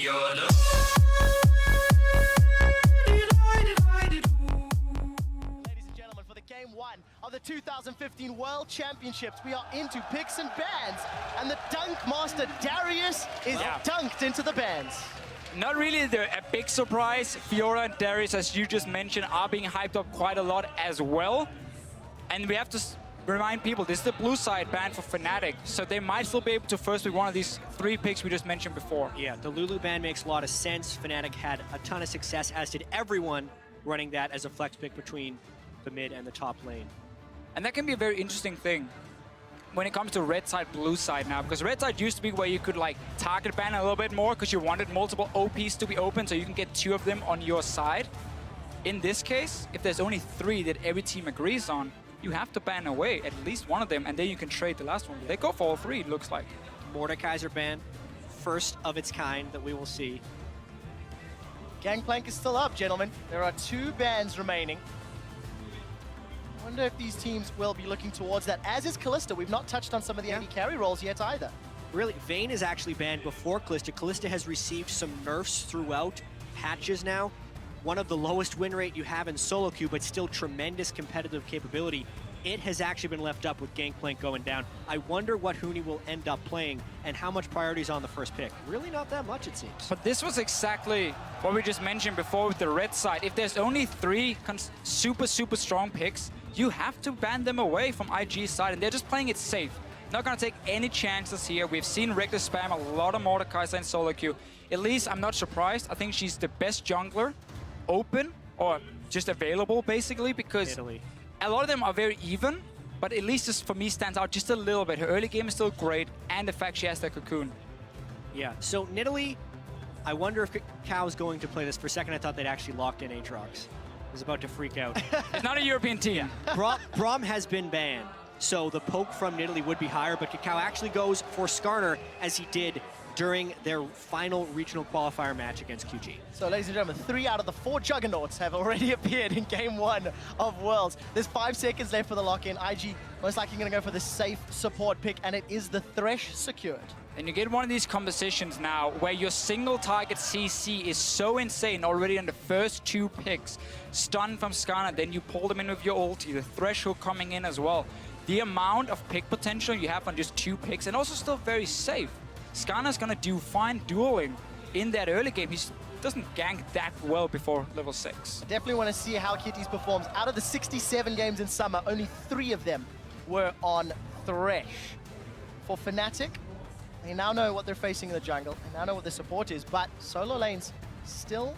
Ladies and gentlemen, for the game one of the 2015 World Championships, we are into picks and bans, and the dunk master Darius is dunked into the bans. Not really a big surprise. Fiora and Darius, as you just mentioned, are being hyped up quite a lot as well. And we have to remind people, this is the blue side ban for Fnatic, so they might still be able to first pick one of these 3 picks we just mentioned before. Yeah, the Lulu ban makes a lot of sense. Fnatic had a ton of success, as did everyone running that as a flex pick between the mid and the top lane. And that can be a very interesting thing when it comes to red side, blue side now, because red side used to be where you could like target ban a little bit more because you wanted multiple OPs to be open so you can get 2 of them on your side. In this case, if there's only 3 that every team agrees on, you have to ban away at least one of them, and then you can trade the last one. They go for all 3, it looks like. Mordekaiser ban, first of its kind that we will see. Gangplank is still up, gentlemen. There are 2 bans remaining. I wonder if these teams will be looking towards that, as is Kalista. We've not touched on some of the AD carry roles yet either. Really, Vayne is actually banned before Kalista. Kalista has received some nerfs throughout patches now. One of the lowest win rate you have in solo queue, but still tremendous competitive capability. It has actually been left up with Gangplank going down. I wonder what Huni will end up playing and how much priority is on the first pick. Really not that much, it seems. But this was exactly what we just mentioned before with the red side. If there's only 3 super strong picks, you have to ban them away from IG's side, and they're just playing it safe. Not gonna take any chances here. We've seen Reckless spam a lot of Mordekaiser in solo queue. At least I'm not surprised. I think she's the best jungler, open or just available basically, because Italy. a lot of them are very even, but at least this for me stands out just a little bit. Her early game is still great, and the fact she has the cocoon. Yeah, so Nidalee, I wonder if Cow's going to play this. For a second I thought they'd actually locked in Aatrox. I was about to freak out. It's not a European team. Braum has been banned, so the poke from Nidalee would be higher, but Kakao actually goes for Skarner, as he did during their final regional qualifier match against QG. So, ladies and gentlemen, 3 out of the 4 Juggernauts have already appeared in Game 1 of Worlds. There's 5 seconds left for the lock-in. IG most likely going to go for the safe support pick, and it is the Thresh secured. And you get one of these compositions now where your single target CC is so insane already in the first 2 picks. Stun from Skarner, then you pull them in with your ulti, the Thresh hook coming in as well. The amount of pick potential you have on just 2 picks, and also still very safe. Skarner's gonna do fine dueling in that early game. He doesn't gank that well before level 6. I definitely want to see how Kitties performs. Out of the 67 games in summer, only 3 of them were on Thresh. For Fnatic, they now know what they're facing in the jungle. They now know what their support is, but solo lanes still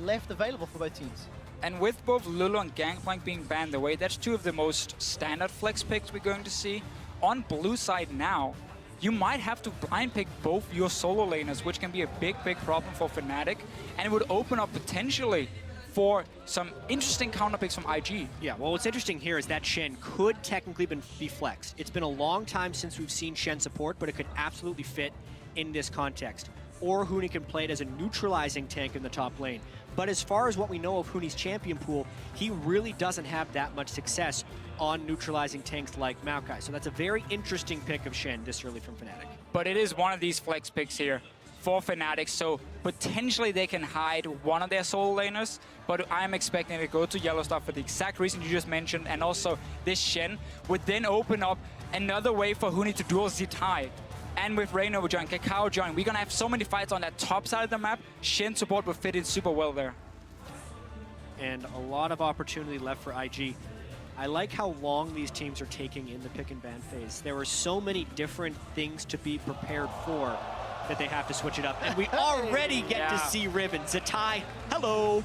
left available for both teams. And with both Lulu and Gangplank being banned away, that's 2 of the most standard flex picks we're going to see. On blue side now, you might have to blind pick both your solo laners, which can be a big problem for Fnatic, and it would open up potentially for some interesting counter picks from IG. Yeah, well, what's interesting here is that Shen could technically be flexed. It's been a long time since we've seen Shen support, but it could absolutely fit in this context. Or Huni can play it as a neutralizing tank in the top lane. But as far as what we know of Huni's champion pool, he really doesn't have that much success on neutralizing tanks like Maokai. So that's a very interesting pick of Shen this early from Fnatic. But it is one of these flex picks here for Fnatic, so potentially they can hide one of their solo laners, but I'm expecting to go to Yellowstar for the exact reason you just mentioned, and also this Shen would then open up another way for Huni to duel Zitai. And with Reignover join, Kakao join, we're gonna have so many fights on that top side of the map. Shen support will fit in super well there. And a lot of opportunity left for IG. I like how long these teams are taking in the pick and ban phase. There are so many different things to be prepared for that they have to switch it up. And we already get to see Riven. Zitai, hello.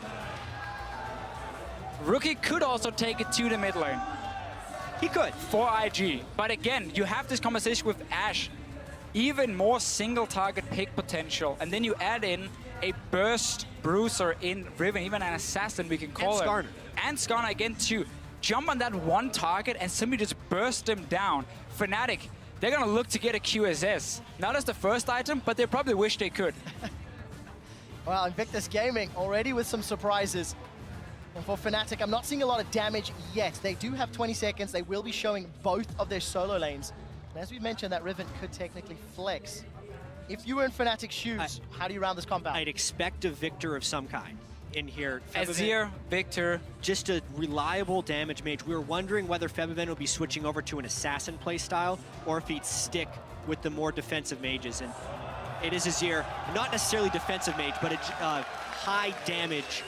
Rookie could also take it to the mid lane. He could. For IG. But again, you have this conversation with Ashe. Even more single target pick potential. And then you add in a burst bruiser in Riven, even an assassin we can call him. And Skarner again to jump on that one target and simply just burst them down. Fnatic, they're gonna look to get a QSS. Not as the first item, but they probably wish they could. Well, Invictus Gaming already with some surprises. And for Fnatic, I'm not seeing a lot of damage yet. They do have 20 seconds. They will be showing both of their solo lanes. And as we mentioned, that Riven could technically flex. If you were in Fnatic's shoes, how do you round this comp out? I'd expect a Victor of some kind in here. Azir, Victor. Just a reliable damage mage. We were wondering whether Febiven would be switching over to an assassin playstyle or if he'd stick with the more defensive mages. And it is Azir, not necessarily defensive mage, but a high damage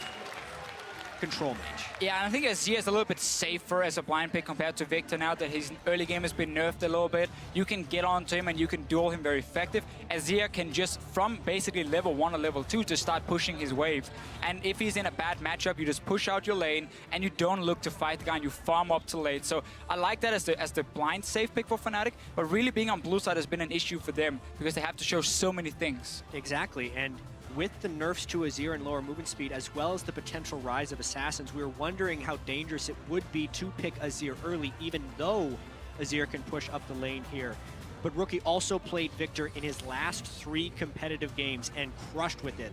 control mage. Yeah, and I think Azir is a little bit safer as a blind pick compared to Victor now that his early game has been nerfed a little bit. You can get onto him and you can duel him very effective. Azir can just, from basically level 1 or level 2, just start pushing his wave. And if he's in a bad matchup, you just push out your lane and you don't look to fight the guy and you farm up to late. So I like that as the blind safe pick for Fnatic, but really being on blue side has been an issue for them because they have to show so many things. Exactly, and with the nerfs to Azir and lower movement speed, as well as the potential rise of Assassins, we were wondering how dangerous it would be to pick Azir early, even though Azir can push up the lane here. But Rookie also played Victor in his last 3 competitive games and crushed with it.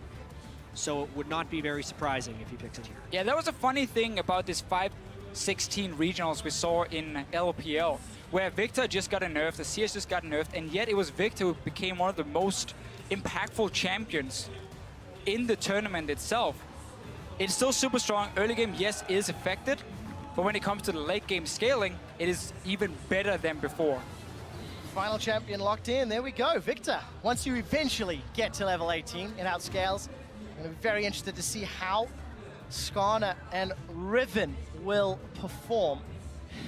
So it would not be very surprising if he picks it here. Yeah, that was a funny thing about this 5-16 regionals we saw in LPL, where Victor just got nerfed, the CS just got nerfed, and yet it was Victor who became one of the most impactful champions in the tournament itself. It's still super strong. Early game, yes, is affected, but when it comes to the late game scaling, it is even better than before. Final champion locked in. There we go. Victor, once you eventually get to level 18, it outscales. I'm going to be very interested to see how Skarner and Riven will perform.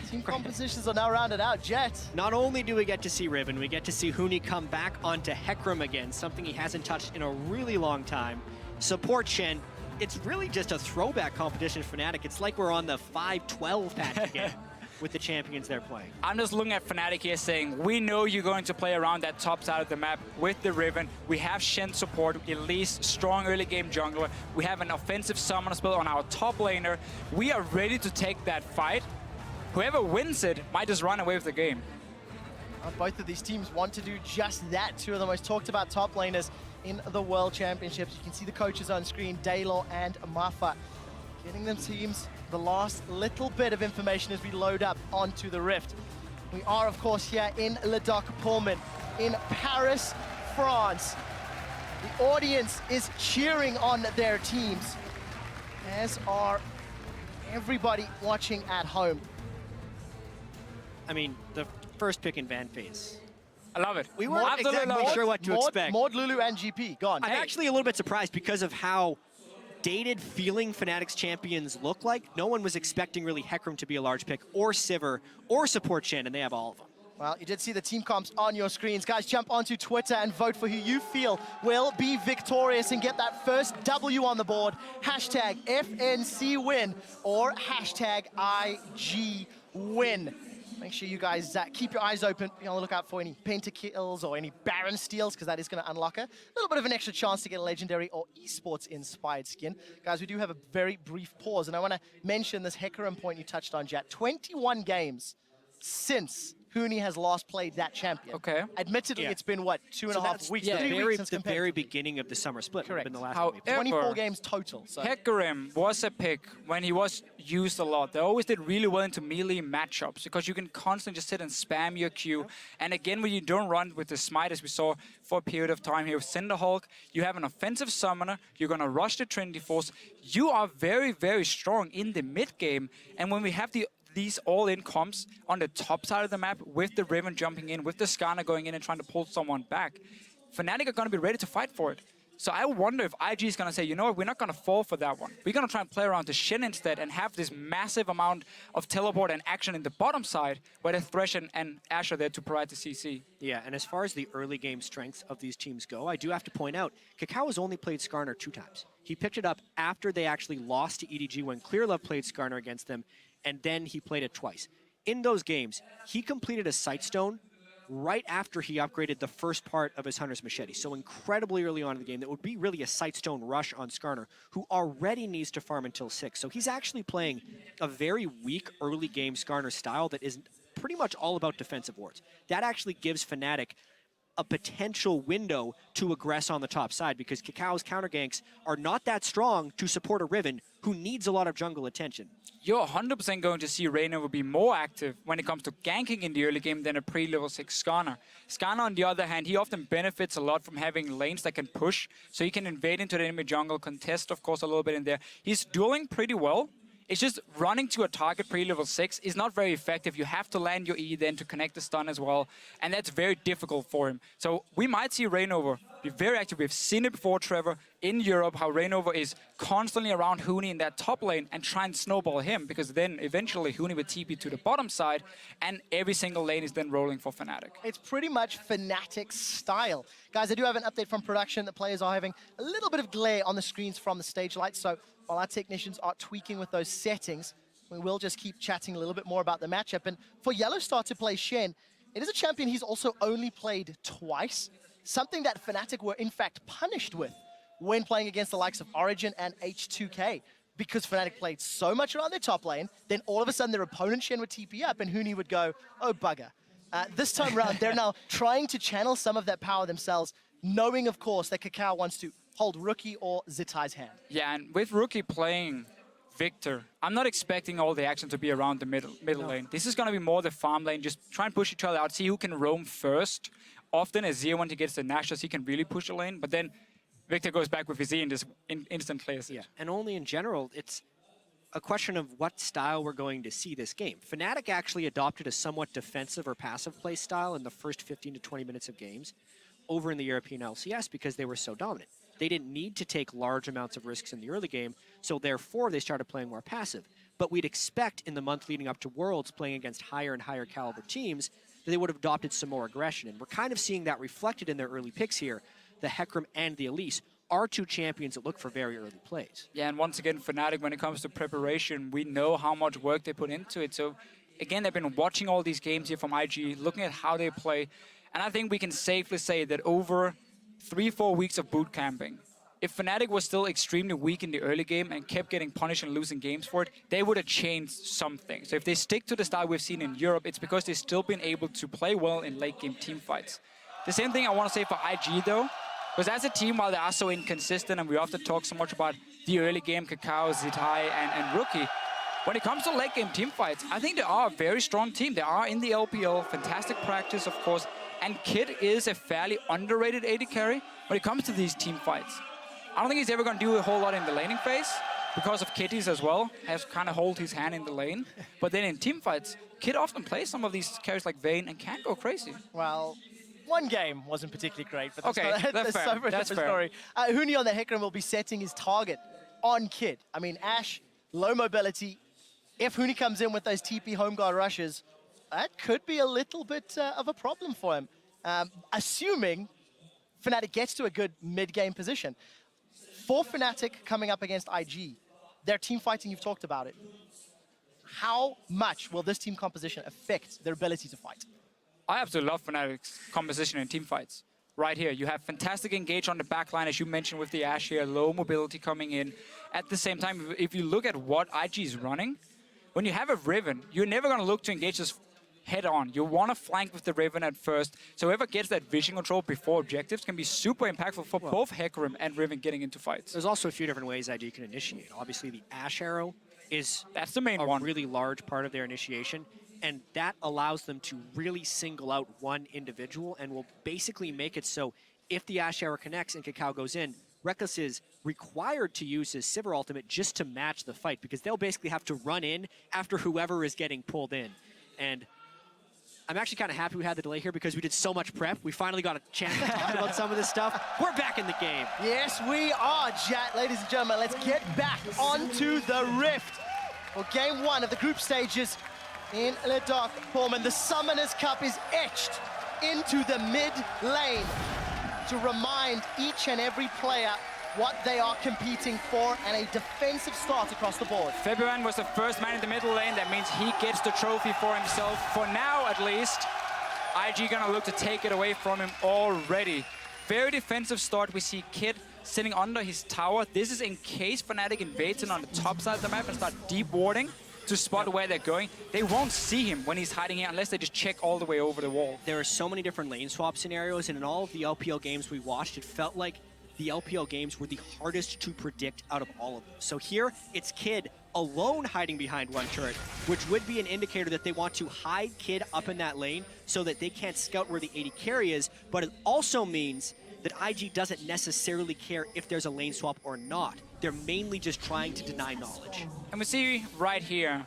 Team compositions are now rounded out. Jet. Not only do we get to see Riven, we get to see Huni come back onto Hecarim again, something he hasn't touched in a really long time. Support Shen. It's really just a throwback competition for Fnatic. It's like we're on the 5-12 patch again with the champions they're playing. I'm just looking at Fnatic here saying, we know you're going to play around that top side of the map with the Riven. We have Shen support, Elise, strong early game jungler. We have an offensive summoner spell on our top laner. We are ready to take that fight. Whoever wins it might just run away with the game. Both of these teams want to do just that. Two of the most talked about top laners in the World Championships. You can see the coaches on screen, Daylor and Mafa, getting them teams the last little bit of information as we load up onto the Rift. We are, of course, here in Le Doc Pullman in Paris, France. The audience is cheering on their teams, as are everybody watching at home. I mean, the first pick in Van phase. I love it. We weren't exactly sure what to expect. Maud, Lulu, and GP, gone. I'm actually a little bit surprised because of how dated feeling Fnatic's champions look like. No one was expecting really Hecarim to be a large pick, or Sivir, or support Shen, and they have all of them. Well, you did see the team comps on your screens. Guys, jump onto Twitter and vote for who you feel will be victorious and get that first W on the board. Hashtag FNC win or hashtag IG win. Make sure you guys keep your eyes open. Be on the lookout for any pentakills or any Baron steals, because that is going to unlock a little bit of an extra chance to get a legendary or esports-inspired skin. Guys, we do have a very brief pause, and I want to mention this Hecarim point you touched on, Jat. 21 games since Huni has last played that champion. Okay. Admittedly, it's been, what, 2.5 weeks? Yeah, 3 weeks since the very beginning of the summer split. Correct. Been the last However, 24 games total. So. Hecarim was a pick when he was used a lot. They always did really well into melee matchups because you can constantly just sit and spam your Q. And again, when you don't run with the smite, as we saw for a period of time here with Cinderhulk, you have an offensive summoner, you're going to rush the Trinity Force. You are very, very strong in the mid game. And when we have these all-in comps on the top side of the map with the Riven jumping in, with the Skarner going in and trying to pull someone back, Fnatic are going to be ready to fight for it. So I wonder if IG is going to say, you know what, we're not going to fall for that one. We're going to try and play around the Shen instead and have this massive amount of teleport and action in the bottom side where the Thresh and Ashe are there to provide the CC. Yeah, and as far as the early game strengths of these teams go, I do have to point out, Kakao has only played Skarner 2 times. He picked it up after they actually lost to EDG when Clearlove played Skarner against them, and then he played it twice. In those games, he completed a Sightstone right after he upgraded the first part of his Hunter's Machete. So incredibly early on in the game, that would be really a Sightstone rush on Skarner, who already needs to farm until 6. So he's actually playing a very weak early game Skarner style that is pretty much all about defensive wards. That actually gives Fnatic a potential window to aggress on the top side, because Kacao's counter ganks are not that strong to support a Riven who needs a lot of jungle attention. You're 100% going to see Reignover be more active when it comes to ganking in the early game than a pre-level 6 Skarner. Skarner, on the other hand, he often benefits a lot from having lanes that can push, so he can invade into the enemy jungle, contest, of course, a little bit in there. He's dueling pretty well. It's just running to a target pre-level 6 is not very effective. You have to land your E then to connect the stun as well, and that's very difficult for him. So we might see Reignover be very active. We've seen it before, Trevor, in Europe, how Reignover is constantly around Huni in that top lane and try and snowball him, because then eventually Huni would TP to the bottom side, and every single lane is then rolling for Fnatic. It's pretty much Fnatic style. Guys, I do have an update from production. The players are having a little bit of glare on the screens from the stage lights, so while our technicians are tweaking with those settings, we will just keep chatting a little bit more about the matchup. And for Yellowstar to play Shen, it is a champion he's also only played twice, something that Fnatic were in fact punished with when playing against the likes of Origin and H2K, because Fnatic played so much around their top lane, then all of a sudden their opponent Shen would TP up and Huni would go, oh bugger. This time around, they're now trying to channel some of that power themselves, knowing of course that Kakao wants to hold Rookie or Zitai's hand. Yeah, and with Rookie playing Victor, I'm not expecting all the action to be around the middle lane. This is going to be more the farm lane, just try and push each other out, see who can roam first. Often as Zero, when he gets the Nashus, he can really push the lane, but then Victor goes back with his E and just instant clears it. Yeah, and only in general, it's a question of what style we're going to see this game. Fnatic actually adopted a somewhat defensive or passive play style in the first 15 to 20 minutes of games over in the European LCS because they were so dominant. They didn't need to take large amounts of risks in the early game, so therefore they started playing more passive. But we'd expect in the month leading up to Worlds, playing against higher and higher caliber teams, that they would have adopted some more aggression. And we're kind of seeing that reflected in their early picks here. The Hecarim and the Elise are two champions that look for very early plays. Yeah, and once again, Fnatic, when it comes to preparation, we know how much work they put into it. So again, they've been watching all these games here from IG, looking at how they play. And I think we can safely say that over 3-4 weeks of boot camping, if Fnatic was still extremely weak in the early game and kept getting punished and losing games for it, they would have changed something. So if they stick to the style we've seen in Europe, it's because they've still been able to play well in late game team fights. The same thing I want to say for IG though, because as a team, while they are so inconsistent and we often talk so much about the early game, Kakao, Zitai, and Rookie, when it comes to late game team fights, I think they are a very strong team. They are in the LPL, fantastic practice, of course, and Kid is a fairly underrated AD carry when it comes to these team fights. I don't think he's ever going to do a whole lot in the laning phase because of Kitties as well, has kind of hold his hand in the lane. But then in team fights, Kid often plays some of these carries like Vayne and can go crazy. Well, one game wasn't particularly great, but that's, okay, that's fair. separate That's fair. story. Huni on the Hecarim will be setting his target on Kid. I mean, Ashe, low mobility. If Huni comes in with those TP home guard rushes, that could be a little bit of a problem for him. Assuming Fnatic gets to a good mid-game position. For Fnatic coming up against IG, their team fighting, you've talked about it. How much will this team composition affect their ability to fight? I absolutely love Fnatic's composition in team fights. Right here, you have fantastic engage on the back line, as you mentioned with the Ashe here, low mobility coming in. At the same time, if you look at what IG is running, when you have a Riven, you're never going to look to engage this head on. You want to flank with the Riven at first. So whoever gets that vision control before objectives can be super impactful for both Hecarim and Riven getting into fights. There's also a few different ways IG can initiate. Obviously, the Ashe arrow is that's the main one. Really large part of their initiation, and that allows them to really single out one individual and will basically make it so if the Ashe arrow connects and Kakao goes in, Reckless is required to use his Sivir ultimate just to match the fight, because they'll basically have to run in after whoever is getting pulled in. And I'm actually kind of happy we had the delay here because we did so much prep. We finally got a chance to talk about some of this stuff. We're back in the game. Yes, we are, Jat. Ladies and gentlemen, let's get back onto the Rift. Well, game one of the group stages in Le Dark Pullman. The Summoners Cup is etched into the mid lane to remind each and every player what they are competing for, and a defensive start across the board. Fabian was the first man in the middle lane. That means he gets the trophy for himself. For now, at least, IG gonna look to take it away from him already. Very defensive start. We see Kid sitting under his tower. This is in case Fnatic invades in on the top side of the map and start deep warding. to spot where they're going. They won't see him when he's hiding here unless they just check all the way over the wall. There are so many different lane swap scenarios, and in all of the LPL games we watched, it felt like the LPL games were the hardest to predict out of all of them. So here, it's Kid alone hiding behind one turret, which would be an indicator that they want to hide Kid up in that lane so that they can't scout where the AD carry is, but it also means that IG doesn't necessarily care if there's a lane swap or not. They're mainly just trying to deny knowledge. And we see right here,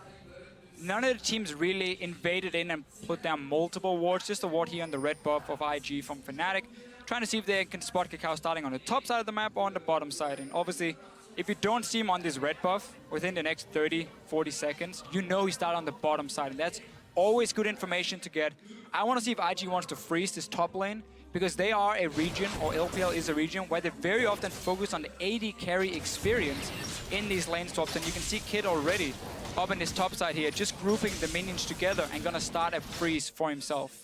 none of the teams really invaded in and put down multiple wards, just a ward here on the red buff of IG from Fnatic, trying to see if they can spot Kakao starting on the top side of the map or on the bottom side. And obviously, if you don't see him on this red buff within the next 30, 40 seconds, you know he started on the bottom side, and that's always good information to get. I want to see if IG wants to freeze this top lane, because they are a region, or LPL is a region, where they very often focus on the AD carry experience in these lane swaps. And you can see Kid already up in this top side here, just grouping the minions together and gonna start a freeze for himself.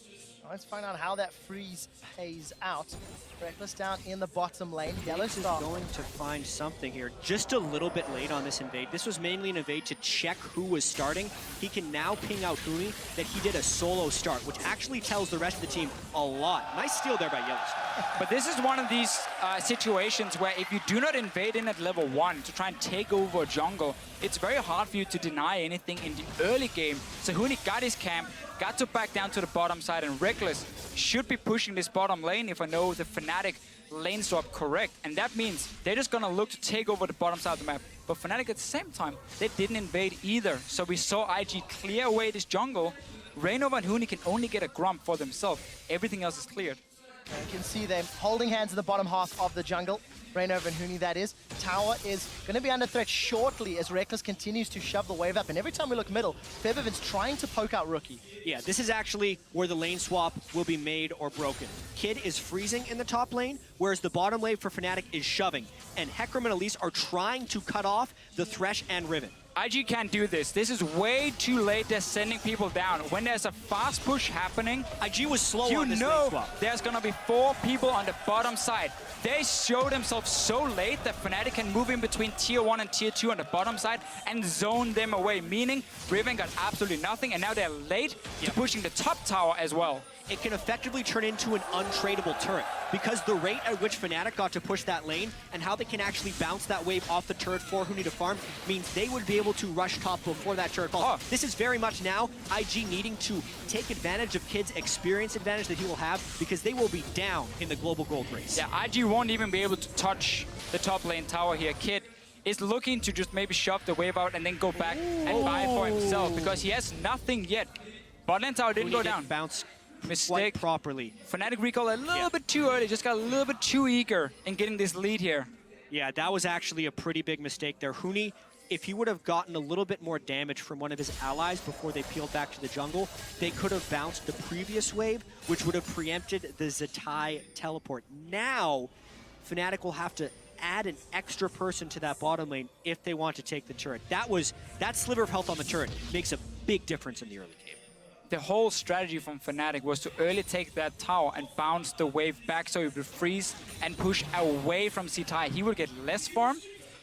Let's find out how that freeze pays out. Reckless down in the bottom lane. Yellow Is Star going to find something here. Just a little bit late on this invade. This was mainly an invade to check who was starting. He can now ping out Huni that he did a solo start, which actually tells the rest of the team a lot. Nice steal there by Yellow Star. But this is one of these situations where if you do not invade in at level 1 to try and take over a jungle, it's very hard for you to deny anything in the early game. So Huni got his camp, got to back down to the bottom side, and Reckless should be pushing this bottom lane if I know the Fnatic lane swap correct. And that means they're just gonna look to take over the bottom side of the map. But Fnatic at the same time, they didn't invade either. So we saw IG clear away this jungle. Rainova and Huni can only get a Grump for themselves. Everything else is cleared. You can see them holding hands in the bottom half of the jungle. Rainova and Huni, that is. Tower is going to be under threat shortly as Reckless continues to shove the wave up. And every time we look middle, Febiven's trying to poke out Rookie. Yeah, this is actually where the lane swap will be made or broken. Kid is freezing in the top lane, whereas the bottom lane for Fnatic is shoving. And Hecarim and Elise are trying to cut off the Thresh and Riven. IG can't do this. This is way too late. They're sending people down. When there's a fast push happening, IG was slow you on this lane know swap. there's gonna be 4 people on the bottom side. They showed themselves so late that Fnatic can move in between tier 1 and tier 2 on the bottom side and zone them away, meaning Riven got absolutely nothing, and now they're late to pushing the top tower as well. It can effectively turn into an untradeable turret because the rate at which Fnatic got to push that lane and how they can actually bounce that wave off the turret for Huni to farm means they would be able to rush top before that turret falls. This is very much now IG needing to take advantage of Kid's experience advantage that he will have because they will be down in the global gold race. Yeah, IG won't even be able to touch the top lane tower here. Kid is looking to just maybe shove the wave out and then go back and buy for himself because he has nothing yet. Bot lane tower didn't go down. Bounce Mistake properly. Fnatic recall a little bit too early, just got a little bit too eager in getting this lead here. Yeah, that was actually a pretty big mistake there. Huni, if he would have gotten a little bit more damage from one of his allies before they peeled back to the jungle, they could have bounced the previous wave, which would have preempted the Zatai teleport. Now, Fnatic will have to add an extra person to that bottom lane if they want to take the turret. That sliver of health on the turret makes a big difference in the early game. The whole strategy from Fnatic was to early take that tower and bounce the wave back so he would freeze and push away from Zatai. He will get less farm.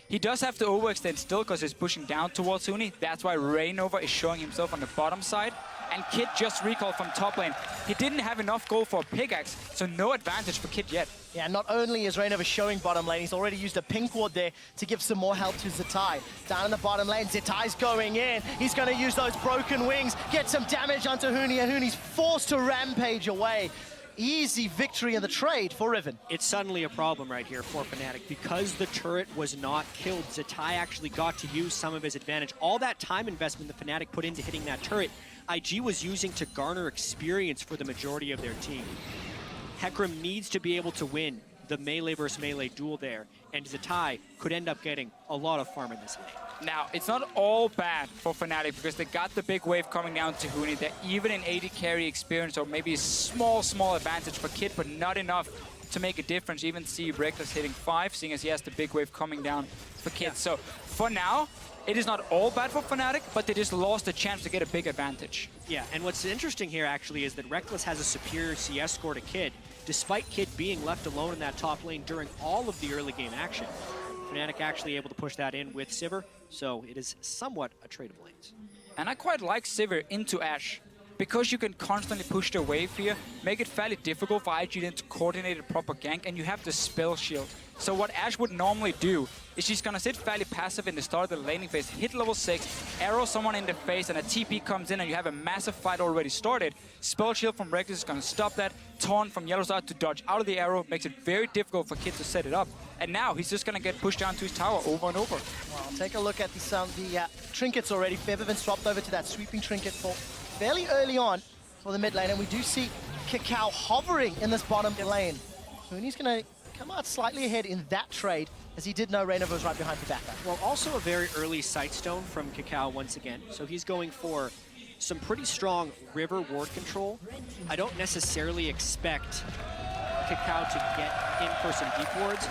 He does have to overextend still because he's pushing down towards Huni. That's why Rainova is showing himself on the bottom side. And Kid just recalled from top lane. He didn't have enough gold for a pickaxe, so no advantage for Kid yet. Yeah, not only is Rainova showing bottom lane, he's already used a pink ward there to give some more help to Zatai. Down in the bottom lane, Zatai's going in. He's going to use those broken wings, get some damage onto Huni, and Huni's forced to rampage away. Easy victory in the trade for Riven. It's suddenly a problem right here for Fnatic. Because the turret was not killed, Zatai actually got to use some of his advantage. All that time investment the Fnatic put into hitting that turret, IG was using to garner experience for the majority of their team. Hecarim needs to be able to win the melee versus melee duel there, and Zatai could end up getting a lot of farm in this lane. Now, it's not all bad for Fnatic because they got the big wave coming down to Huni. They're even in AD carry experience, or maybe a small advantage for Kid, but not enough to make a difference. Even see Reckless hitting 5, seeing as he has the big wave coming down for Kid. Yeah. So for now, it is not all bad for Fnatic, but they just lost a chance to get a big advantage. Yeah, and what's interesting here actually is that Reckless has a superior CS score to Kid, despite Kid being left alone in that top lane during all of the early game action. Fnatic actually able to push that in with Sivir, so it is somewhat a trade of lanes. And I quite like Sivir into Ashe, because you can constantly push the wave here, make it fairly difficult for IG then to coordinate a proper gank, and you have the spell shield. So what Ashe would normally do is she's gonna sit fairly passive in the start of the laning phase, hit level 6, arrow someone in the face, and a TP comes in and you have a massive fight already started. Spell shield from Reckless is gonna stop that. Taunt from Yellowstar to dodge out of the arrow makes it very difficult for Kid to set it up. And now he's just gonna get pushed down to his tower over and over. Well, take a look at the trinkets already. Febiven swapped over to that sweeping trinket for fairly early on for the mid lane, and we do see Kakao hovering in this bottom lane. Hooney's gonna come out slightly ahead in that trade, as he did know Reynova was right behind the backer. Well, also a very early Sightstone from Kakao once again. So he's going for some pretty strong river ward control. I don't necessarily expect Kakao to get in for some deep wards.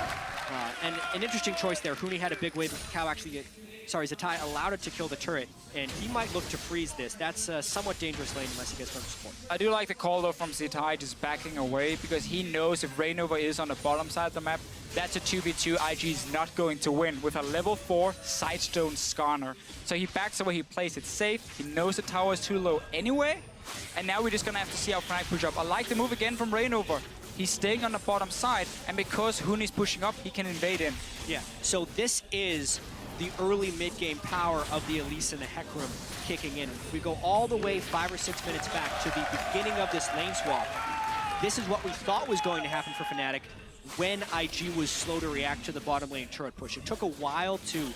And an interesting choice there. Hooney had a big wave, but Kakao actually Zatai allowed it to kill the turret, and he might look to freeze this. That's a somewhat dangerous lane unless he gets firm support. I do like the call though from Zatai just backing away, because he knows if Reynova is on the bottom side of the map, that's a 2v2 IG is not going to win with a level 4 Sightstone Skarner. So he backs away, he plays it safe, he knows the tower is too low anyway, and now we're just gonna have to see how Fnatic push up. I like the move again from Reynova. He's staying on the bottom side, and because Hooney's pushing up, he can invade in. Yeah, so this is the early mid-game power of the Elise and the Hecarim kicking in. We go all the way 5 or 6 minutes back to the beginning of this lane swap. This is what we thought was going to happen for Fnatic when IG was slow to react to the bottom lane turret push. It took a while to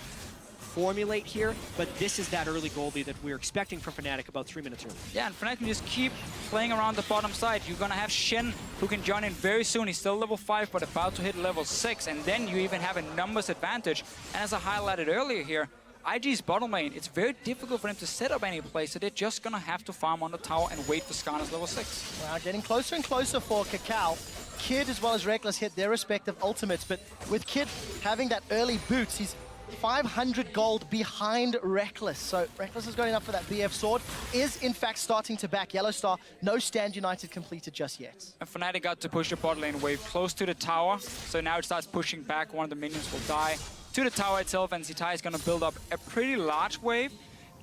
formulate here, but this is that early goal lead that we're expecting from Fnatic about 3 minutes early. Yeah, and Fnatic can just keep playing around the bottom side. You're gonna have Shen, who can join in very soon. He's still level 5, but about to hit level 6, and then you even have a numbers advantage. And as I highlighted earlier here, IG's bottom lane, it's very difficult for them to set up any play, so they're just gonna have to farm on the tower and wait for Skarner's level 6. Wow, getting closer and closer for Kakao. Kid as well as Reckless hit their respective ultimates, but with Kid having that early boots, he's 500 gold behind Reckless. So Reckless is going up for that BF sword. Is in fact starting to back Yellowstar. No Stand United completed just yet. And Fnatic got to push the bot lane wave close to the tower. So now it starts pushing back. One of the minions will die to the tower itself. And Zatai is going to build up a pretty large wave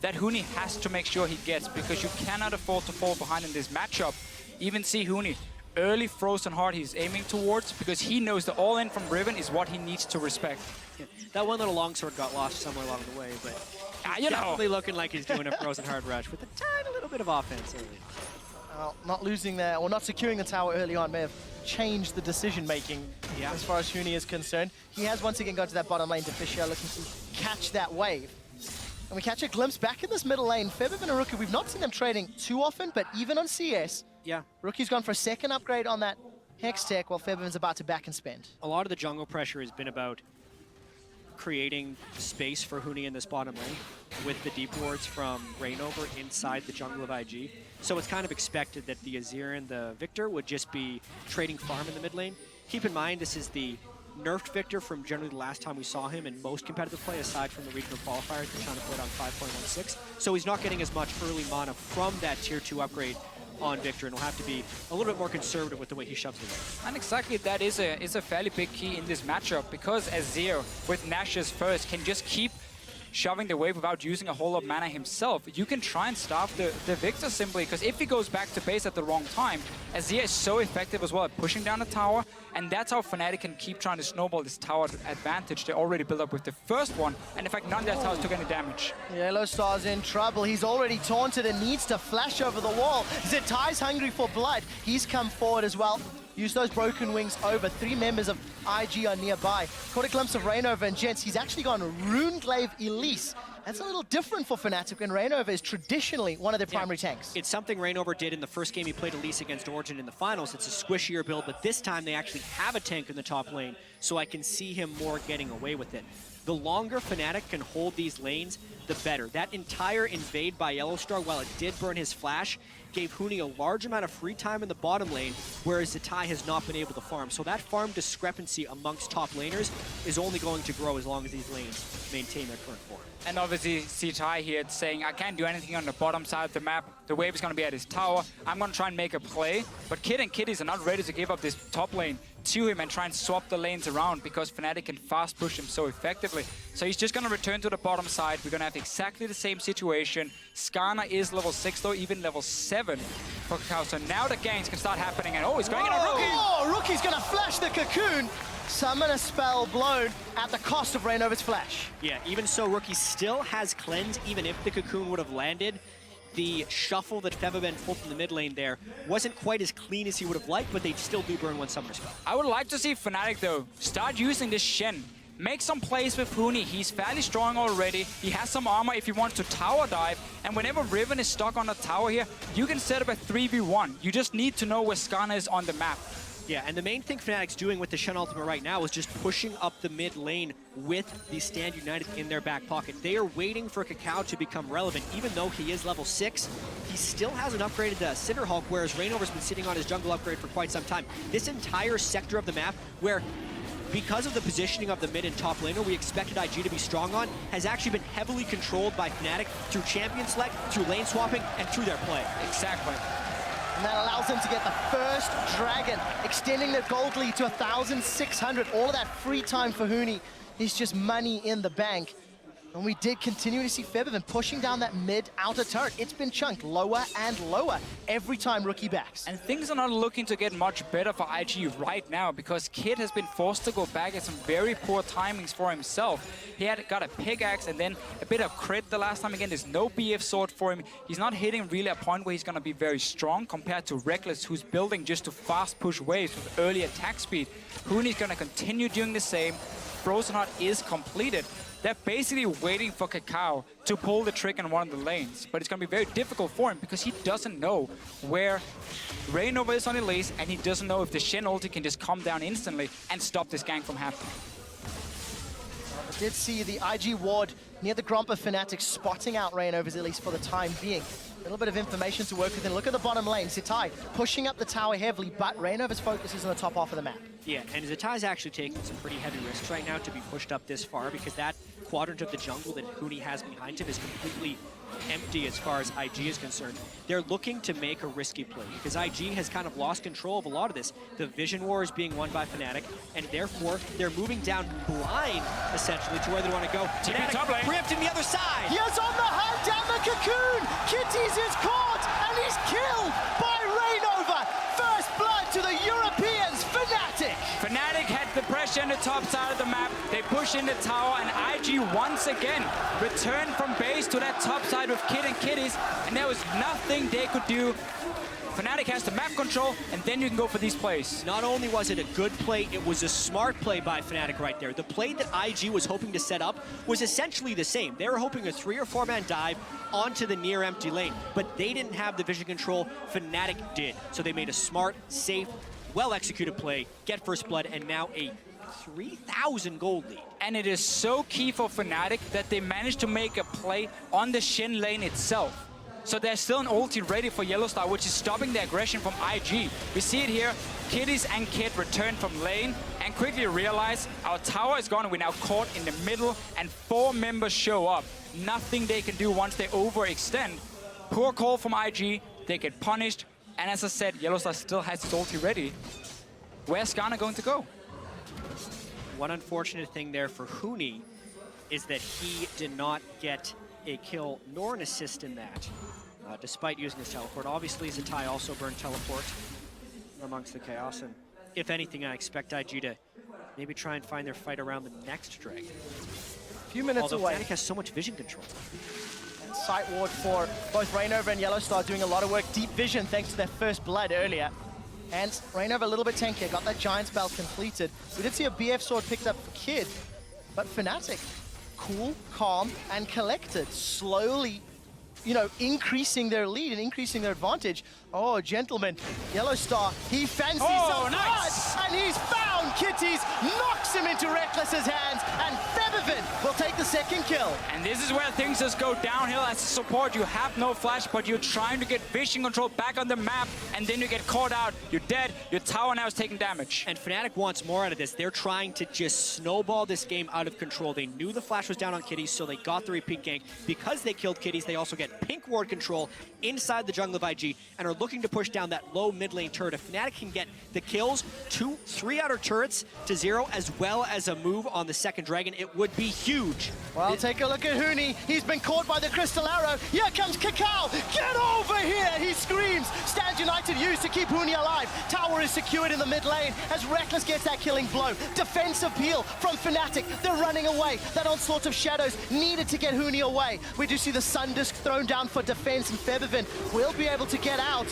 that Hooney has to make sure he gets, because you cannot afford to fall behind in this matchup. Even see Hooney. Early Frozen Heart he's aiming towards, because he knows the all-in from Riven is what he needs to respect. Yeah. That one little longsword got lost somewhere along the way, but you know, definitely looking like he's doing a Frozen Heart rush with a tiny little bit of offense early. Well, not losing there, or not securing the tower early on may have changed the decision-making as far as Hooney is concerned. He has once again gone to that bottom lane. Deficio looking to catch that wave. And we catch a glimpse back in this middle lane. Febiven and Rookie, we've not seen them trading too often, but even on CS, yeah, Rookie's gone for a second upgrade on that Hex Tech, while Febiven's about to back and spend. A lot of the jungle pressure has been about creating space for Hooney in this bottom lane with the deep wards from Reignover inside the jungle of IG. So it's kind of expected that the Azir and the Victor would just be trading farm in the mid lane. Keep in mind, this is the nerfed Victor from generally the last time we saw him in most competitive play, aside from the regional qualifiers. They're trying to play it on 5.16. So he's not getting as much early mana from that tier 2 upgrade on Victor, and will have to be a little bit more conservative with the way he shoves it. And exactly that is a fairly big key in this matchup, because Azir with Nash's first can just keep shoving the wave without using a whole lot of mana himself. You can try and starve the Victor simply, because if he goes back to base at the wrong time, Azir is so effective as well at pushing down the tower, and that's how Fnatic can keep trying to snowball this tower advantage they already built up with the first one, and in fact none of their towers took any damage. Yellowstar's in trouble. He's already taunted and needs to flash over the wall. Zetai's hungry for blood. He's come forward as well. Use those broken wings over. 3 members of IG are nearby. Caught a glimpse of Reignover, and gents, he's actually gone Runeglaive Elise. That's a little different for Fnatic, and Reignover is traditionally one of their primary tanks. It's something Reignover did in the first game he played Elise against Origin in the finals. It's a squishier build, but this time they actually have a tank in the top lane, so I can see him more getting away with it. The longer Fnatic can hold these lanes, the better. That entire invade by Yellowstar, while it did burn his flash, gave Hooney a large amount of free time in the bottom lane, whereas Zatai has not been able to farm. So that farm discrepancy amongst top laners is only going to grow as long as these lanes maintain their current form. And obviously Zatai here saying, I can't do anything on the bottom side of the map. The wave is going to be at his tower. I'm going to try and make a play. But Kid and Kitties are not ready to give up this top lane. to him and try and swap the lanes around because Fnatic can fast push him so effectively. So he's just going to return to the bottom side. We're going to have exactly the same situation. Skarner is level 6 though, even level 7 for Kakao. So now the ganks can start happening, and he's going in a Rookie! Oh, Rookie's going to flash the cocoon. Summon a spell blown at the cost of Reignover's flash. Yeah, even so, Rookie still has cleanse, even if the cocoon would have landed. The shuffle that Fevaben pulled from the mid lane there wasn't quite as clean as he would have liked, but they still do burn one summoner spell. I would like to see Fnatic, though, start using this Shen. Make some plays with Huni. He's fairly strong already. He has some armor if he wants to tower dive. And whenever Riven is stuck on the tower here, you can set up a 3v1. You just need to know where Skarner is on the map. Yeah, and the main thing Fnatic's doing with the Shen ultimate right now is just pushing up the mid lane with the Stand United in their back pocket. They are waiting for Kakao to become relevant. Even though he is level 6, he still hasn't upgraded the Cinderhulk, whereas Reignover's been sitting on his jungle upgrade for quite some time. This entire sector of the map, where because of the positioning of the mid and top laner we expected IG to be strong on, has actually been heavily controlled by Fnatic through champion select, through lane swapping, and through their play. Exactly. And that allows them to get the first dragon, extending the gold lead to 1,600. All of that free time for Huni is just money in the bank. And we did continue to see Fevaben pushing down that mid outer turret. It's been chunked lower and lower every time Rookie backs. And things are not looking to get much better for IG right now because Kid has been forced to go back at some very poor timings for himself. He had got a pickaxe and then a bit of crit the last time. Again, there's no BF sword for him. He's not hitting really a point where he's going to be very strong compared to Reckless, who's building just to fast push waves with early attack speed. Huni's going to continue doing the same. Frozen Heart is completed. They're basically waiting for Kakao to pull the trick in one of the lanes, but it's going to be very difficult for him because he doesn't know where Reignover is on the lanes, and he doesn't know if the Shen ulti can just come down instantly and stop this gank from happening. I did see the IG ward near the Grompa Fnatic spotting out Reignovers, at least for the time being. A little bit of information to work with, and look at the bottom lane. seeniT pushing up the tower heavily, but Reignover's focus is on the top half of the map. Yeah, and seeniT's actually taking some pretty heavy risks right now to be pushed up this far, because that quadrant of the jungle that Huni has behind him is completely empty as far as IG is concerned. They're looking to make a risky play because IG has kind of lost control of a lot of this. The vision war is being won by Fnatic, and therefore they're moving down blind, essentially, to where they want to go. Fnatic preempting the other side. He is on the hunt down the cocoon. Kitties is caught, and he's killed by Reignover. First blood to the Europeans, Fnatic. Fnatic had the pressure on the top side of the map. They push in the tower, and IG once again returned from base to that top side with Kid and Kitties, and there was nothing they could do. Fnatic has the map control, and then you can go for these plays. Not only was it a good play, it was a smart play by Fnatic right there. The play that IG was hoping to set up was essentially the same. They were hoping a 3 or 4 man dive onto the near empty lane, but they didn't have the vision control. Fnatic did. So they made a smart, safe, well-executed play, get first blood, and now a 3,000 gold lead. And it is so key for Fnatic that they managed to make a play on the Shen lane itself. So there's still an ulti ready for Yellowstar, which is stopping the aggression from IG. We see it here. Kitties and Kid return from lane and quickly realize our tower is gone and we're now caught in the middle, and 4 members show up. Nothing they can do once they overextend. Poor call from IG. They get punished. And as I said, Yellowstar still has his ulti ready. Where's Skarner going to go? One unfortunate thing there for Huni is that he did not get a kill nor an assist in that, despite using his teleport. Obviously, seeniT also burned teleport amongst the chaos, and if anything, I expect IG to maybe try and find their fight around the next dragon. A few minutes Although away. Fnatic has so much vision control. And sight ward for both Reignover and Yellowstar doing a lot of work. Deep vision thanks to their first blood earlier. And Reignover a little bit tankier, got that giant spell completed. We did see a BF sword picked up for Kid, but Fnatic, cool, calm, and collected, slowly, you know, increasing their lead and increasing their advantage. Oh, gentlemen, Yellowstar, he fancies some nice. blood, and he's found Kitties, knocks him into Reckless's hands, and Fevaben will take the second kill. And this is where things just go downhill as a support. You have no flash, but you're trying to get vision control back on the map, and then you get caught out. You're dead. Your tower now is taking damage. And Fnatic wants more out of this. They're trying to just snowball this game out of control. They knew the flash was down on Kitties, so they got the repeat gank. Because they killed Kitties, they also get pink ward control inside the jungle of IG and are looking to push down that low mid lane turret. If Fnatic can get the kills, 3 outer turrets to 0, as well as a move on the second dragon, it would be huge. Well, take a look at Huni. He's been caught by the crystal arrow. Here comes Kakao. Get over here, he screams. Stand United used to keep Huni alive. Tower is secured in the mid lane as Reckless gets that killing blow. Defensive peel from Fnatic. They're running away. That onslaught of shadows needed to get Huni away. We do see the Sun Disc thrown down for defense, and Feathervin will be able to get out.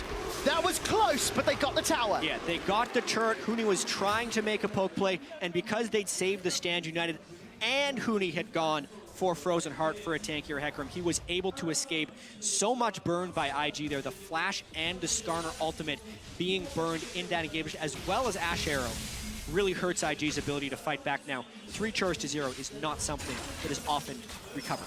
That was close, but they got the tower. Yeah, they got the turret. Huni was trying to make a poke play, and because they'd saved the stand United and Huni had gone for Frozen Heart for a tankier Hecarim, he was able to escape. So much burned by IG there. The Flash and the Skarner ultimate being burned in that engagement, as well as Ash Arrow, really hurts IG's ability to fight back now. 3 charge to 0 is not something that is often recovered.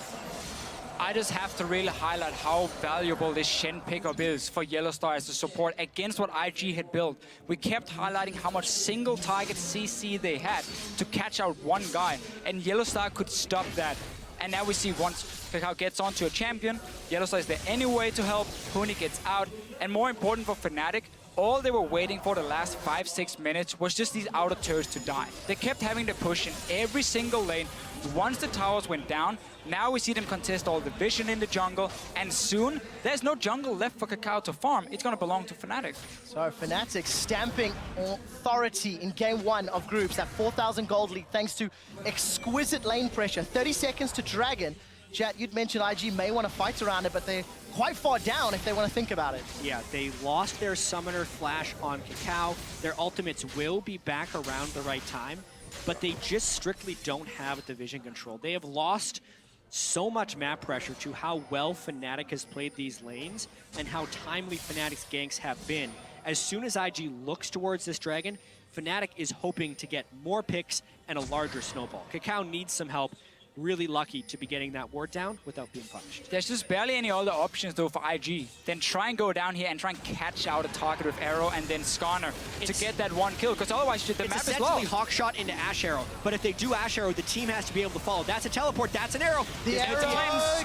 I just have to really highlight how valuable this Shen pickup is for Yellowstar as a support against what IG had built. We kept highlighting how much single target CC they had to catch out one guy, and Yellowstar could stop that. And now we see once Kakao gets onto a champion, Yellowstar is there anyway to help, Huni gets out, and more important for Fnatic, all they were waiting for the last 5-6 minutes was just these outer turrets to die. They kept having to push in every single lane. Once the towers went down, now we see them contest all the vision in the jungle, and soon there's no jungle left for Kakao to farm. It's going to belong to Fnatic. So Fnatic stamping authority in game 1 of groups, that 4,000 gold lead thanks to exquisite lane pressure. 30 seconds to Dragon. Chat, you'd mentioned IG may want to fight around it, but they're quite far down if they want to think about it. Yeah, they lost their summoner flash on Kakao. Their ultimates will be back around the right time, but they just strictly don't have the vision control. They have lost so much map pressure to how well Fnatic has played these lanes and how timely Fnatic's ganks have been. As soon as IG looks towards this dragon, Fnatic is hoping to get more picks and a larger snowball. Kakao needs some help. Really lucky to be getting that ward down without being punished. There's just barely any other options though for IG. Then try and go down here and try and catch out a target with Arrow and then Skarner to get that one kill, because otherwise the map is low. It's essentially Hawkshot into Ash Arrow, but if they do Ash Arrow, the team has to be able to follow. That's a teleport, that's an arrow. The arrow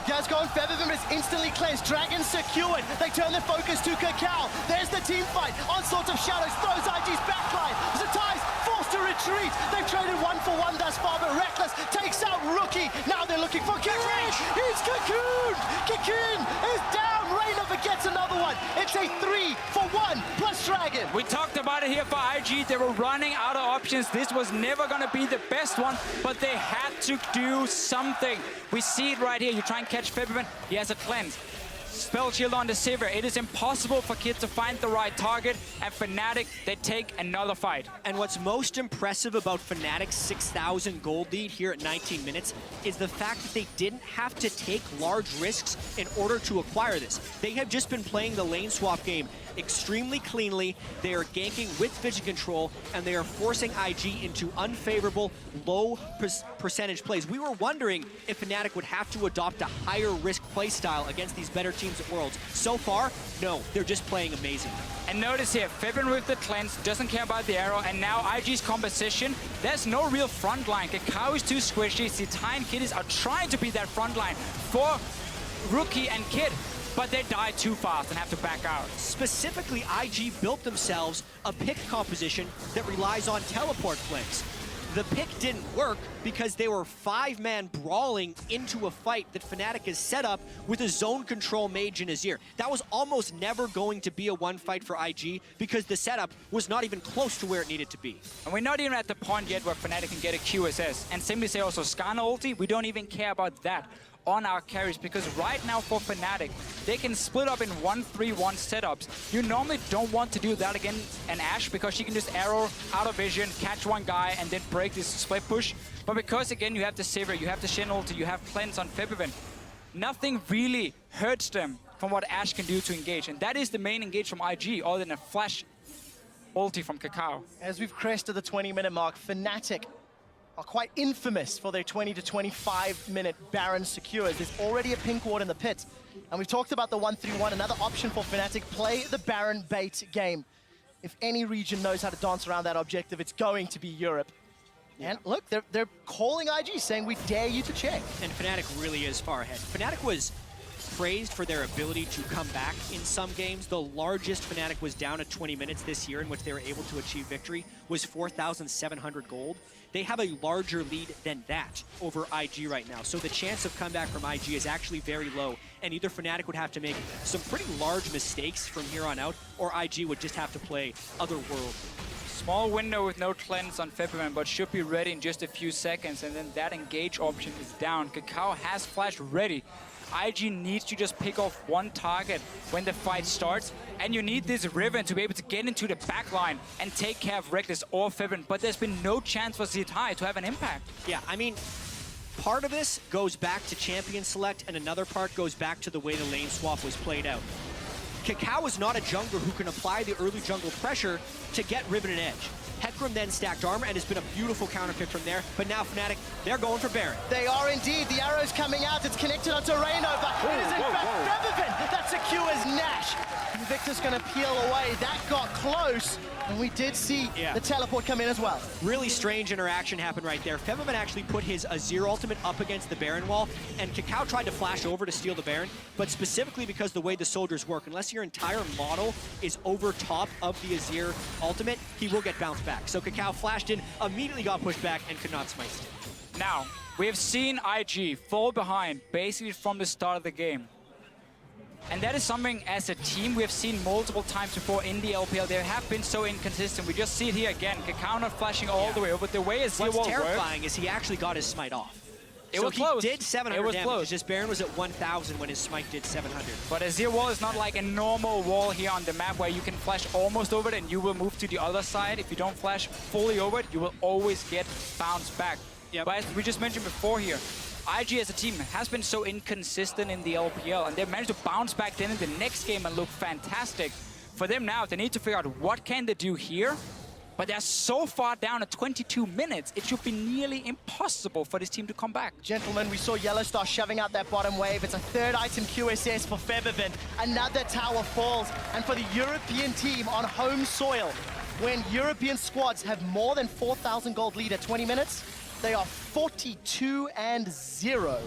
does go on Feathervin, but it's instantly cleansed. Dragon secured. They turn their focus to Kakao. There's the team fight. Onslaught of shadows throws IG's backline. Zatais forced to retreat. They've traded 1-for-1 thus far, but Reckless takes out Rookie. Now they're looking for Cocoon. He's Cocoon. Cocoon is down. Rainover gets another one. It's a 3-for-1 plus Dragon. We talked about it here for IG. They were running out of options. This was never going to be the best one, but they had to do something. We see it right here. You try and catch Feathervin. He has a cleanse. Spell shield on the Sivir. It is impossible for Kid to find the right target, and Fnatic, they take another fight. And what's most impressive about Fnatic's 6,000 gold lead here at 19 minutes is the fact that they didn't have to take large risks in order to acquire this. They have just been playing the lane swap game extremely cleanly. They are ganking with vision control, and they are forcing IG into unfavorable, low percentage plays. We were wondering if Fnatic would have to adopt a higher risk play style against these better teams at Worlds. So far, no, they're just playing amazing. And notice here, Feathervin with the cleanse, doesn't care about the arrow, and now IG's composition, there's no real front line. Kakao is too squishy. Zitai and Kiddies are trying to be that front line for Rookie and Kid, but they die too fast and have to back out. Specifically, IG built themselves a pick composition that relies on teleport flanks. The pick didn't work because they were 5-man brawling into a fight that Fnatic has set up with a zone control mage in Azir. That was almost never going to be a one fight for IG because the setup was not even close to where it needed to be. And we're not even at the point yet where Fnatic can get a QSS. And simply say also Skarner ulti, we don't even care about that on our carries, because right now for Fnatic, they can split up in 1-3-1 setups. You normally don't want to do that against an Ashe because she can just arrow out of vision, catch one guy, and then break this split push. But because again, you have the Sivir, you have the Shen ulti, you have cleanse on Feathervin, nothing really hurts them from what Ashe can do to engage. And that is the main engage from IG, other than a flash ulti from Kakao. As we've crested the 20-minute mark, Fnatic are quite infamous for their 20 to 25 minute Baron secures. There's already a pink ward in the pit. And we've talked about the 1-3-1, another option for Fnatic, play the Baron bait game. If any region knows how to dance around that objective, it's going to be Europe. Yeah. And look, they're calling IG, saying we dare you to check. And Fnatic really is far ahead. Fnatic was praised for their ability to come back in some games. The largest Fnatic was down at 20 minutes this year in which they were able to achieve victory was 4,700 gold. They have a larger lead than that over IG right now. So the chance of comeback from IG is actually very low. And either Fnatic would have to make some pretty large mistakes from here on out, or IG would just have to play otherworldly. Small window with no cleanse on February, but should be ready in just a few seconds, and then that engage option is down. Kakao has flash ready. IG needs to just pick off one target when the fight starts, and you need this Riven to be able to get into the backline and take care of Reckless or February, but there's been no chance for seeniT to have an impact. Yeah, I mean, part of this goes back to champion select, and another part goes back to the way the lane swap was played out. Kakao is not a jungler who can apply the early jungle pressure to get Riven an edge. Hecarim then stacked armor, and it's been a beautiful counter pick from there. But now Fnatic, they're going for Baron. They are indeed. The arrow's coming out. It's connected onto Reyno, but it is in fact Feathervin that secures Nash. And Victor's going to peel away. That got close, and we did see the teleport come in as well. Really strange interaction happened right there. Feathervin actually put his Azir ultimate up against the Baron wall, and Kakao tried to flash over to steal the Baron, but specifically because the way the soldiers work, unless your entire model is over top of the Azir ultimate, he will get bounced back. So Kakao flashed in, immediately got pushed back, and could not smite it. Now, we have seen IG fall behind basically from the start of the game. And that is something as a team we have seen multiple times before in the LPL. They have been so inconsistent. We just see it here again. Kakao not flashing all the way over. The way Azir What's won't terrifying work. is he actually got his smite off. It was close. He did 700 it was damage. Close. Just Baron was at 1,000 when his smite did 700. But Azir wall is not like a normal wall here on the map where you can flash almost over it and you will move to the other side. If you don't flash fully over it, you will always get bounced back. But as we just mentioned before here, IG as a team has been so inconsistent in the LPL, and they've managed to bounce back then in the next game and look fantastic. For them now, they need to figure out what can they do here, but they're so far down at 22 minutes, it should be nearly impossible for this team to come back. Gentlemen, we saw Yellowstar shoving out that bottom wave. It's a third item QSS for Feathervin. Another tower falls, and for the European team on home soil, when European squads have more than 4,000 gold lead at 20 minutes, they are 42-0.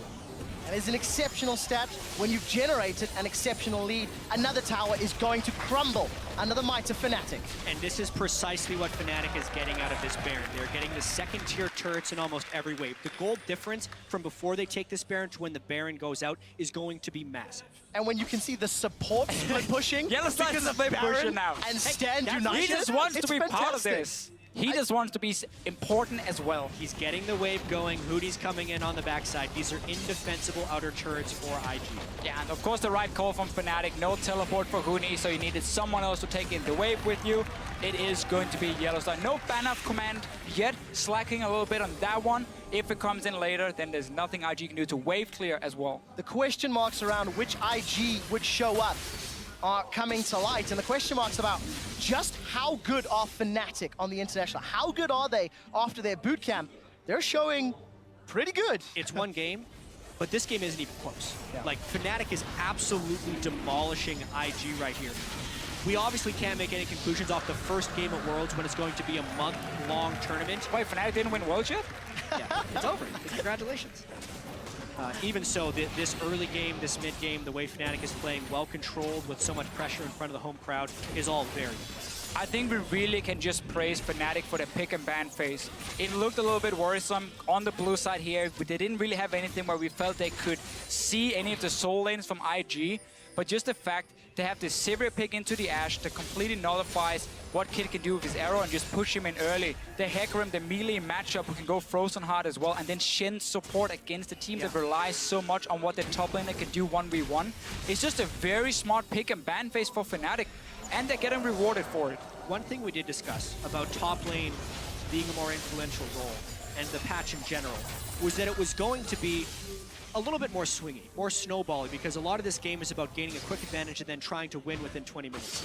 And it's an exceptional stat. When you've generated an exceptional lead, another tower is going to crumble under the might of Fnatic. And this is precisely what Fnatic is getting out of this Baron. They're getting the second-tier turrets in almost every wave. The gold difference from before they take this Baron to when the Baron goes out is going to be massive. And when you can see the support pushing because of Baron now. And Stand United, he just wants to be fantastic. part of this. He just wants to be important as well. He's getting the wave going. Hootie's coming in on the backside. These are indefensible outer turrets for IG. Yeah, and of course the right call from Fnatic. No teleport for Huni, so you needed someone else to take in the wave with you. It is going to be Yellowstar. No ban off command yet, slacking a little bit on that one. If it comes in later, then there's nothing IG can do to wave clear as well. The question marks around which IG would show up are coming to light, and the question marks about just how good are Fnatic on the international. How good are they after their boot camp? They're showing pretty good. It's one game, but this game isn't even close. Like, Fnatic is absolutely demolishing IG right here. We obviously can't make any conclusions off the first game at Worlds when it's going to be a month-long tournament. Wait, Fnatic didn't win Worlds yet? Yeah, it's over. Congratulations. Even so, this early game, this mid game, the way Fnatic is playing, well controlled with so much pressure in front of the home crowd, is all very good. I think we really can just praise Fnatic for the pick and ban phase. It looked a little bit worrisome on the blue side here, but they didn't really have anything where we felt they could see any of the soul lanes from IG. But just the fact to have this Sivir pick into the Ashe that completely nullifies what Kid can do with his arrow and just push him in early. The Hecarim, the melee matchup who can go Frozen Heart as well, and then Shen's support against a team that relies so much on what their top laner can do 1v1. It's just a very smart pick and ban phase for Fnatic, and they're getting rewarded for it. One thing we did discuss about top lane being a more influential role, and the patch in general, was that it was going to be a little bit more swingy, more snowbally, because a lot of this game is about gaining a quick advantage and then trying to win within 20 minutes.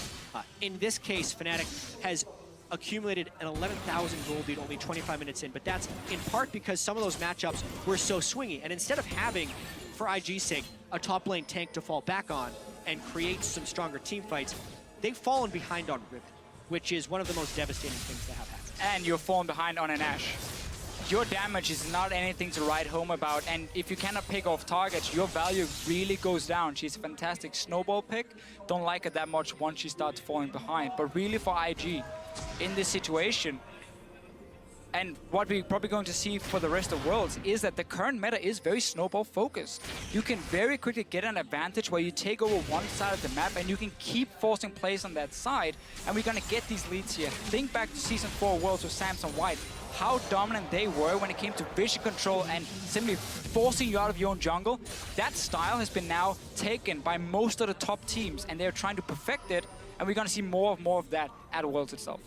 In this case, Fnatic has accumulated an 11,000 gold lead only 25 minutes in, but that's in part because some of those matchups were so swingy. And instead of having, for IG's sake, a top lane tank to fall back on and create some stronger team fights, they've fallen behind on Riven, which is one of the most devastating things to have happen. And you're falling behind on an Ashe. Your damage is not anything to write home about, and if you cannot pick off targets, your value really goes down. She's a fantastic snowball pick. Don't like her that much once she starts falling behind. But really for IG, in this situation, and what we're probably going to see for the rest of Worlds, is that the current meta is very snowball focused. You can very quickly get an advantage where you take over one side of the map and you can keep forcing plays on that side, and we're going to get these leads here. Think back to Season 4 Worlds with Samson White, how dominant they were when it came to vision control and simply forcing you out of your own jungle. That style has been now taken by most of the top teams, and they're trying to perfect it, and we're going to see more of that at Worlds itself.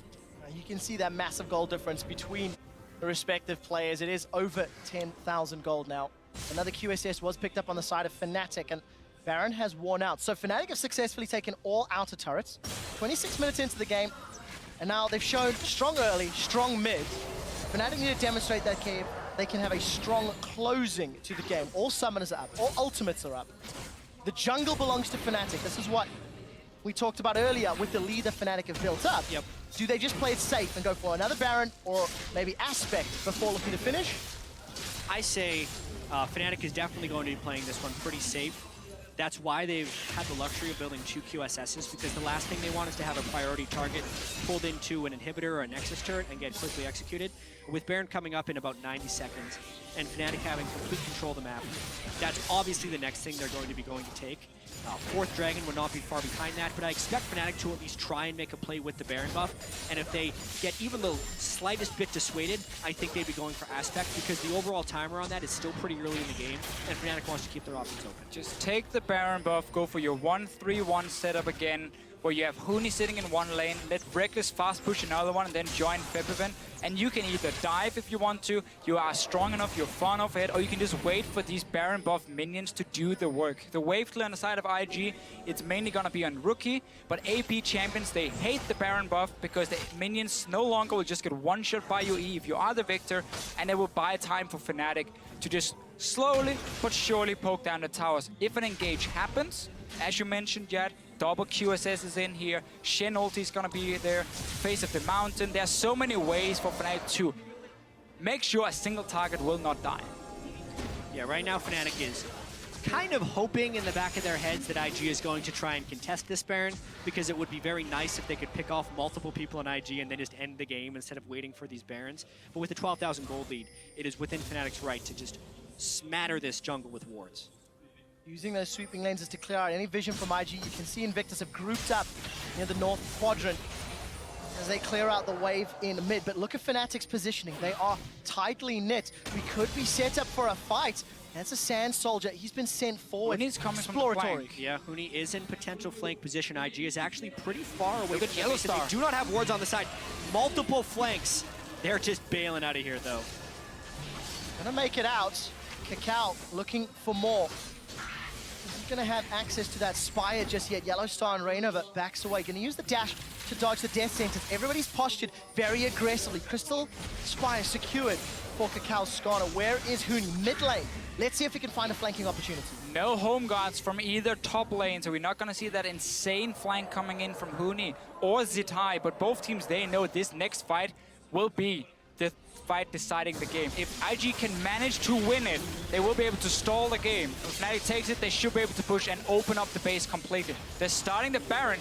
You can see that massive gold difference between the respective players. It is over 10,000 gold now. Another QSS was picked up on the side of Fnatic, and Baron has worn out. So Fnatic have successfully taken all outer turrets. 26 minutes into the game, and now they've shown strong early, strong mid. Fnatic need to demonstrate that they can have a strong closing to the game. All summoners are up, all ultimates are up. The jungle belongs to Fnatic. This is what we talked about earlier with the lead that Fnatic have built up. Yep. Do they just play it safe and go for another Baron or maybe Aspect before looking to finish? I say Fnatic is definitely going to be playing this one pretty safe. That's why they've had the luxury of building 2 QSSs, because the last thing they want is to have a priority target pulled into an inhibitor or a Nexus turret and get quickly executed. With Baron coming up in about 90 seconds and Fnatic having complete control of the map, that's obviously the next thing they're going to be going to take. Fourth Dragon would not be far behind that, but I expect Fnatic to at least try and make a play with the Baron buff, and if they get even the slightest bit dissuaded, I think they'd be going for Aspect, because the overall timer on that is still pretty early in the game, and Fnatic wants to keep their options open. Just take the Baron buff, go for your 1-3-1 setup again, where you have Huni sitting in one lane, let Reckless fast push another one, and then join Febiven. And you can either dive if you want to, you are strong enough, you're far enough ahead, or you can just wait for these Baron buff minions to do the work. The wave clear on the side of IG, it's mainly gonna be on Rookie, but AP champions, they hate the Baron buff because the minions no longer will just get one shot by your E if you are the victor, and they will buy time for Fnatic to just slowly but surely poke down the towers. If an engage happens, as you mentioned, Jad, double QSS is in here, Shen ulti is gonna be there, face of the mountain. There's so many ways for Fnatic to make sure a single target will not die. Yeah, right now Fnatic is kind of hoping in the back of their heads that IG is going to try and contest this Baron, because it would be very nice if they could pick off multiple people in IG and then just end the game instead of waiting for these Barons. But with the 12,000 gold lead, it is within Fnatic's right to just smatter this jungle with wards. Using those sweeping lenses to clear out any vision from IG. You can see Invictus have grouped up near the north quadrant as they clear out the wave in mid. But look at Fnatic's positioning. They are tightly knit. We could be set up for a fight. That's a Sand Soldier. He's been sent forward. Huni's coming exploratory. from the flank. Yeah, Huni is in potential flank position. IG is actually pretty far away Look at from the base, and Yellowstar. they do not have wards on the side. Multiple flanks. They're just bailing out of here, though. Gonna make it out. Kakao looking for more. He's gonna have access to that Spire just yet. Yellowstar and Reignover backs away. Gonna use the dash to dodge the death sentence. Everybody's postured very aggressively. Crystal Spire secured for Kakao's Skarner. Where is Huni? Mid lane. Let's see if he can find a flanking opportunity. No home guards from either top lane, so we're not going to see that insane flank coming in from Huni or Zitai, but both teams, they know this next fight will be the fight deciding the game. If IG can manage to win it, they will be able to stall the game. If Fnatic takes it, they should be able to push and open up the base completely. They're starting the Baron.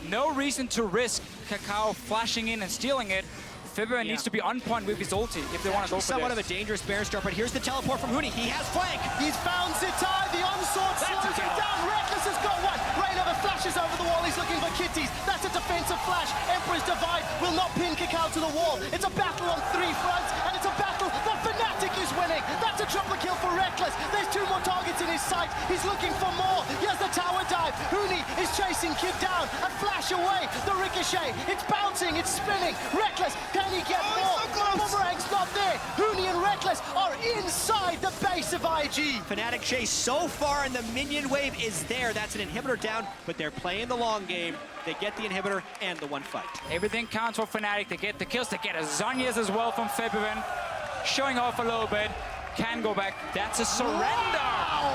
No reason to risk Kakao flashing in and stealing it. Febiven needs to be on point with his ulti if they want to go for somewhat this. of a dangerous Baron start, but here's the teleport from Huni. He has flank. He's found Zitai. The onslaught slows him down. Reckless has got one. Reignover flashes over the wall. He's looking for kitties. That's a defensive flash. Emperor's Divide will not pin Kakao to the wall. It's a battle on 3 fronts, and it's a battle that Fnatic is winning. That's a triple kill for Reckless. There's 2 more targets in his sight. He's looking for more. He has the tower dive. Huni is chasing Kid down. A flash away. The ricochet. It's bouncing. It's spinning. Reckless. Can he get more? The boomerang's not there. Huni and Reckless are inside the base of IG. Fnatic chase so far, and the minion wave is there. That's an inhibitor down, but they're playing the long game. They get the inhibitor and the one fight. Everything counts for Fnatic. They get the kills. They get a Zhonya's as well from Febvin. Showing off a little bit. Can go back. That's a surrender. Wow!